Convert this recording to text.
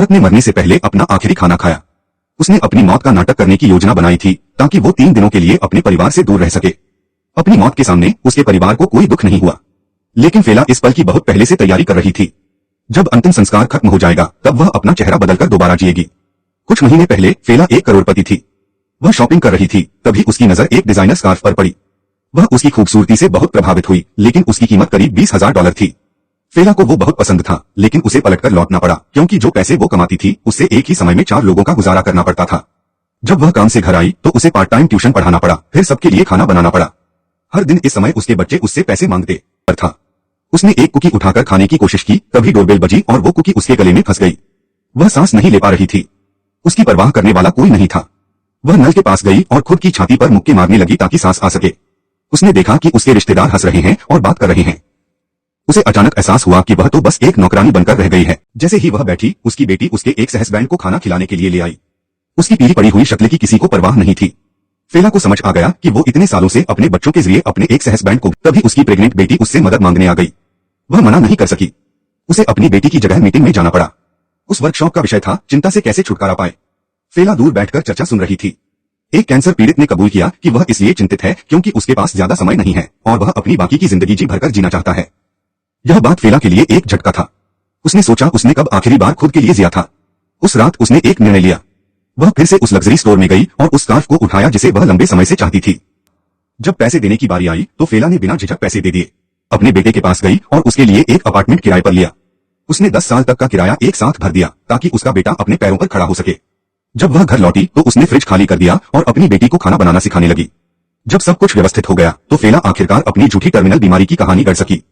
औरत ने मरने से पहले अपना आखिरी खाना खाया। उसने अपनी मौत का नाटक करने की योजना बनाई थी ताकि वो 3 दिनों के लिए अपने परिवार से दूर रह सके। अपनी मौत के सामने उसके परिवार को कोई दुख नहीं हुआ, लेकिन फेला इस पल की बहुत पहले से तैयारी कर रही थी। जब अंतिम संस्कार खत्म हो जाएगा तब वह अपना चेहरा बदलकर दोबारा जिएगी। कुछ महीने पहले फेला एक करोड़पति थी। वह शॉपिंग कर रही थी, तभी उसकी नजर एक डिजाइनर स्कार्फ पर पड़ी। वह उसकी खूबसूरती से बहुत प्रभावित हुई, लेकिन उसकी कीमत करीब $20,000 थी। फेला को वो बहुत पसंद था, लेकिन उसे पलटकर लौटना पड़ा क्योंकि जो पैसे वो कमाती थी उससे एक ही समय में 4 लोगों का गुजारा करना पड़ता था। जब वह काम से घर आई तो उसे पार्ट टाइम ट्यूशन पढ़ाना पड़ा, फिर सबके लिए खाना बनाना पड़ा। हर दिन इस समय उसके बच्चे उससे पैसे मांगते पर था। उसने एक कुकी उठाकर खाने की कोशिश की, तभी डोरबेल बजी और वो कुकी उसके गले में फंस गई। वह सांस नहीं ले पा रही थी। उसकी परवाह करने वाला कोई नहीं था। वह नल के पास गई और खुद की छाती पर मुक्के मारने लगी ताकि सांस आ सके। उसने देखा कि उसके रिश्तेदार हंस रहे हैं और बात कर रहे हैं। उसे अचानक एहसास हुआ कि वह तो बस एक नौकरानी बनकर रह गई है। जैसे ही वह बैठी, उसकी बेटी उसके एक सहस्बैंड को खाना खिलाने के लिए ले आई। उसकी पीली पड़ी हुई शक्ल की किसी को परवाह नहीं थी। फेला को समझ आ गया कि वो इतने सालों से अपने बच्चों के जरिए अपने एक सहस्बैंड को, तभी उसकी प्रेग्नेंट बेटी उससे मदद मांगने आ गई। वह मना नहीं कर सकी। उसे अपनी बेटी की जगह मीटिंग में जाना पड़ा। उस वर्कशॉप का विषय था चिंता से कैसे छुटकारा पाए। फेला दूर बैठकर चर्चा सुन रही थी। एक कैंसर पीड़ित ने कबूल किया कि वह इसलिए चिंतित है क्योंकि उसके पास ज्यादा समय नहीं है और वह अपनी बाकी की जिंदगी जी भरकर जीना चाहता है। यह बात फेला के लिए एक झटका था। उसने सोचा उसने कब आखिरी बार खुद के लिए जिया था। उस रात उसने एक निर्णय लिया। वह फिर से उस लग्जरी स्टोर में गई और उस स्कार्फ को उठाया जिसे वह लंबे समय से चाहती थी। जब पैसे देने की बारी आई तो फेला ने बिना झिझक पैसे दे दिए। अपने बेटे के पास गई और उसके लिए एक अपार्टमेंट किराए पर लिया। उसने 10 साल तक का किराया एक साथ भर दिया ताकि उसका बेटा अपने पैरों पर खड़ा हो सके। जब वह घर लौटी तो उसने फ्रिज खाली कर दिया और अपनी बेटी को खाना बनाना सिखाने लगी। जब सब कुछ व्यवस्थित हो गया तो फेला आखिरकार अपनी झूठी टर्मिनल बीमारी की कहानी गढ़ सकी।